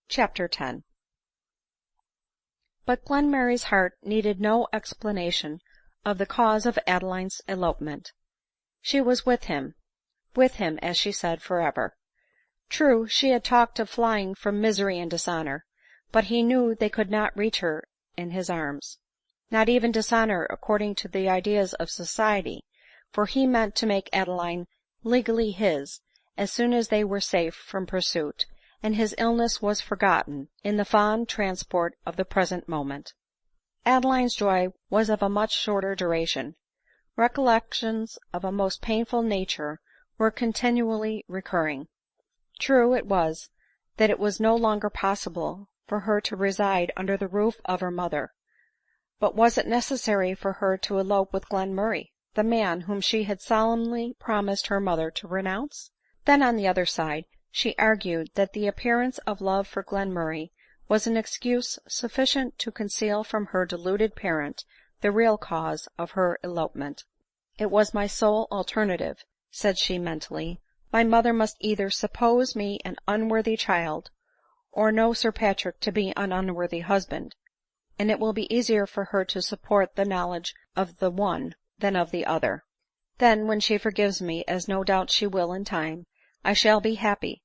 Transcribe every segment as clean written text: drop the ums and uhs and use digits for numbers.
CHAPTER X. But Glenmurray's heart needed no explanation of the cause of Adeline's elopement. She was with him, as she said, forever. True, she had talked of flying from misery and dishonor, but he knew they could not reach her in his arms. Not even dishonor according to the ideas of society, for he meant to make Adeline legally his as soon as they were safe from pursuit, and his illness was forgotten in the fond transport of the present moment. Adeline's joy was of a much shorter duration. Recollections of a most painful nature were continually recurring. True it was, that it was no longer possible for her to reside under the roof of her mother. But was it necessary for her to elope with Glenmurray, the man whom she had solemnly promised her mother to renounce? Then, on the other side, she argued that the appearance of love for Glenmurray was an excuse sufficient to conceal from her deluded parent the real cause of her elopement. It was my sole alternative, said she mentally. My mother must either suppose me an unworthy child, or know Sir Patrick to be an unworthy husband, and it will be easier for her to support the knowledge of the one than of the other. Then, when she forgives me, as no doubt she will in time, I shall be happy,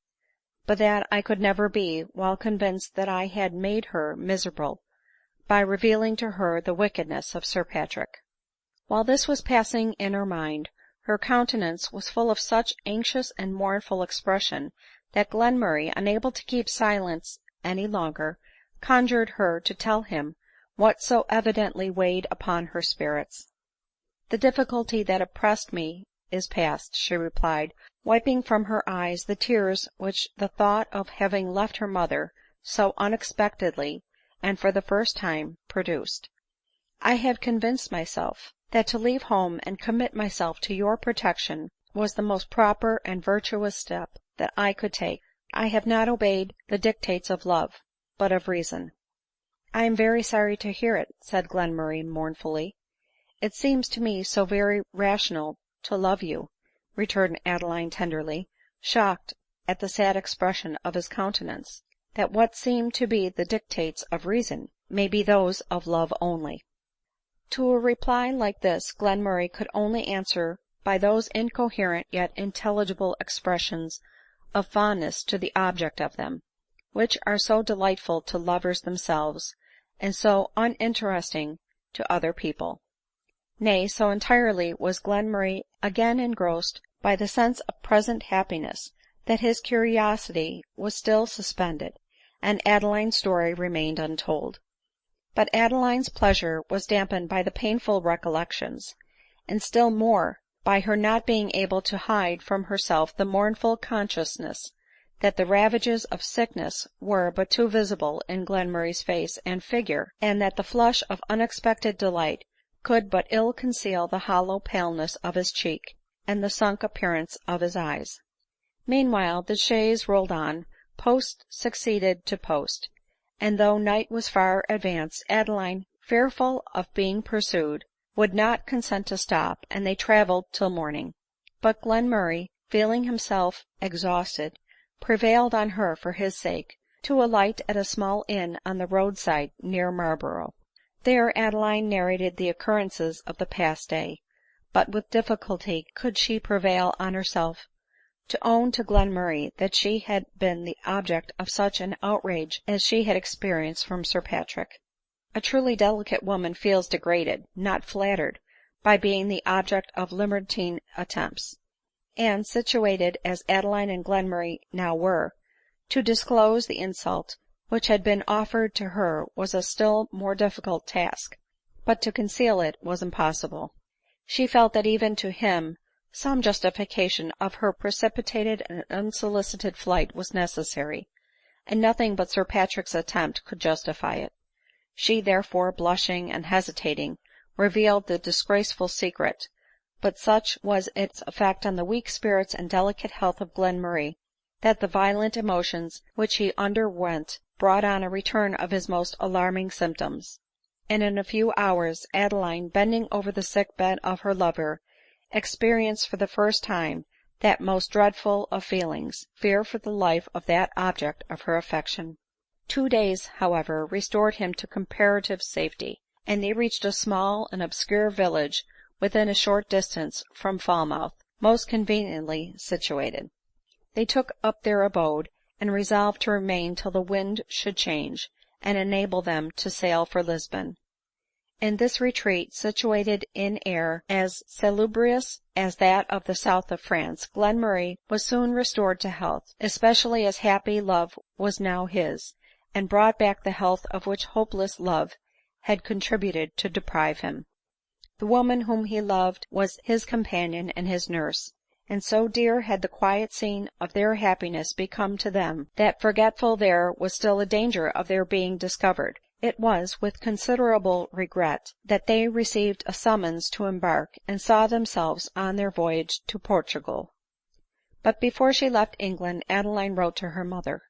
but that I could never be while convinced that I had made her miserable by revealing to her the wickedness of Sir Patrick. While this was passing in her mind, her countenance was full of such anxious and mournful expression, that Glenmurray, unable to keep silence any longer, conjured her to tell him what so evidently weighed upon her spirits. "The difficulty that oppressed me is past," she replied, wiping from her eyes the tears which the thought of having left her mother so unexpectedly, and for the first time, produced. "I have convinced myself that to leave home and commit myself to your protection was the most proper and virtuous step that I could take. I have not obeyed the dictates of love, but of reason." "I am very sorry to hear it," said Glenmurray mournfully. "It seems to me so very rational to love you," returned Adeline tenderly, shocked at the sad expression of his countenance, "that what seem to be the dictates of reason may be those of love only." To a reply like this Glenmurray could only answer by those incoherent yet intelligible expressions of fondness to the object of them, which are so delightful to lovers themselves, and so uninteresting to other people. Nay, so entirely was Glenmurray again engrossed by the sense of present happiness, that his curiosity was still suspended, and Adeline's story remained untold. But Adeline's pleasure was dampened by the painful recollections, and still more by her not being able to hide from herself the mournful consciousness that the ravages of sickness were but too visible in Glenmurray's face and figure, and that the flush of unexpected delight could but ill conceal the hollow paleness of his cheek, and the sunk appearance of his eyes. Meanwhile the chaise rolled on, post succeeded to post, and though night was far advanced, Adeline, fearful of being pursued, would not consent to stop, and they travelled till morning. But Glenmurray, feeling himself exhausted, prevailed on her, for his sake, to alight at a small inn on the road side near Marlborough. There Adeline narrated the occurrences of the past day, but with difficulty could she prevail on herself to own to Glenmurray that she had been the object of such an outrage as she had experienced from Sir Patrick. A truly delicate woman feels degraded, not flattered, by being the object of libertine attempts ; and, situated as Adeline and Glenmurray now were, to disclose the insult which had been offered to her was a still more difficult task, but to conceal it was impossible. She felt that even to him some justification of her precipitated and unsolicited flight was necessary, and nothing but Sir Patrick's attempt could justify it. She therefore, blushing and hesitating, revealed the disgraceful secret, but such was its effect on the weak spirits and delicate health of Glenmurray, that the violent emotions which he underwent brought on a return of his most alarming symptoms, and in a few hours Adeline, bending over the sick bed of her lover, experienced for the first time that most dreadful of feelings, fear for the life of that object of her affection. 2 days, however, restored him to comparative safety, and they reached a small and obscure village within a short distance from Falmouth, most conveniently situated. They took up their abode, and resolved to remain till the wind should change, and enable them to sail for Lisbon. In this retreat, situated in air as salubrious as that of the south of France, Glenmurray was soon restored to health, especially as happy love was now his, and brought back the health of which hopeless love had contributed to deprive him. The woman whom he loved was his companion and his nurse, and so dear had the quiet scene of their happiness become to them, that, forgetful there was still a danger of their being discovered, it was with considerable regret that they received a summons to embark, and saw themselves on their voyage to Portugal. But before she left England, Adeline wrote to her mother.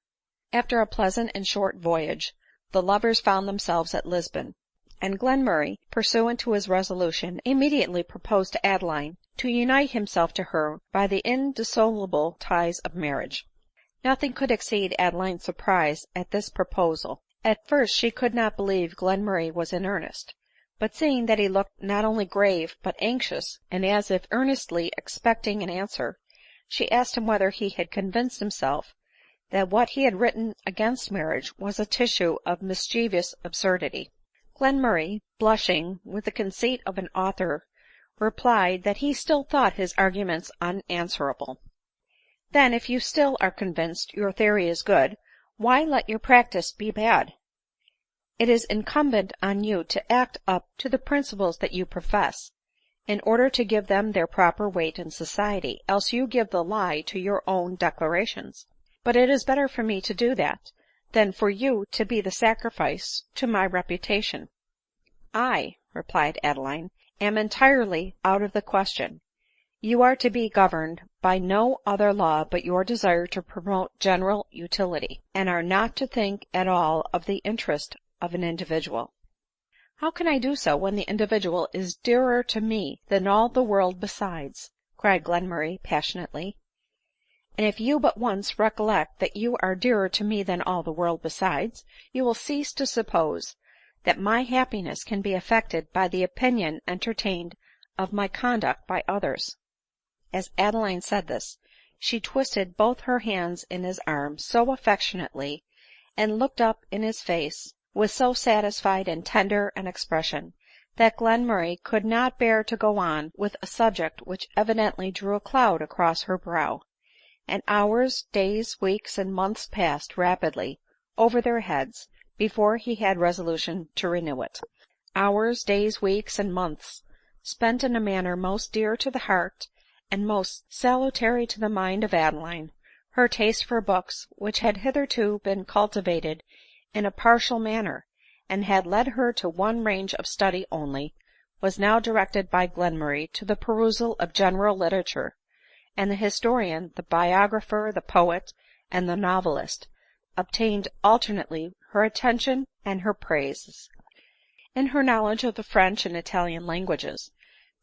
After a pleasant and short voyage, the lovers found themselves at Lisbon, and Glenmurray, pursuant to his resolution, immediately proposed to Adeline to unite himself to her by the indissoluble ties of marriage. Nothing could exceed Adeline's surprise at this proposal. At first she could not believe Glenmurray was in earnest, but seeing that he looked not only grave but anxious, and as if earnestly expecting an answer, she asked him whether he had convinced himself that what he had written against marriage was a tissue of mischievous absurdity. Glenmurray, blushing with the conceit of an author, replied that he still thought his arguments unanswerable. " Then, if you still are convinced your theory is good, why let your practice be bad? It is incumbent on you to act up to the principles that you profess, in order to give them their proper weight in society, else you give the lie to your own declarations. But it is better for me to do that, than for you to be the sacrifice to my reputation." " I," replied Adeline, " am entirely out of the question. You are to be governed by no other law but your desire to promote general utility, and are not to think at all of the interest of an individual." " How can I do so, when the individual is dearer to me than all the world besides ?" cried Glenmurray passionately. " And if you but once recollect that you are dearer to me than all the world besides, you will cease to suppose that my happiness can be affected by the opinion entertained of my conduct by others." As Adeline said this, she twisted both her hands in his arm so affectionately, and looked up in his face with so satisfied and tender an expression, that Glenmurray could not bear to go on with a subject which evidently drew a cloud across her brow ; and hours, days, weeks, and months passed rapidly over their heads before he had resolution to renew it. Hours, days, weeks, and months, spent in a manner most dear to the heart and most salutary to the mind of Adeline. Her taste for books, which had hitherto been cultivated in a partial manner, and had led her to one range of study only, was now directed by Glenmurray to the perusal of general literature, and the historian, the biographer, the poet, and the novelist obtained alternately her attention and her praises. In her knowledge of the French and Italian languages,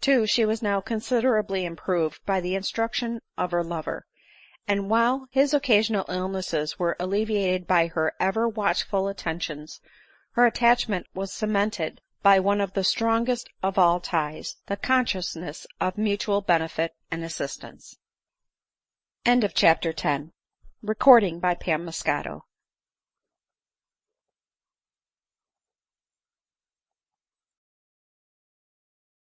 too, she was now considerably improved by the instruction of her lover, and while his occasional illnesses were alleviated by her ever watchful attentions, her attachment was cemented by one of the strongest of all ties, the consciousness of mutual benefit and assistance. Chapter 11. Recording by Pam Moscato.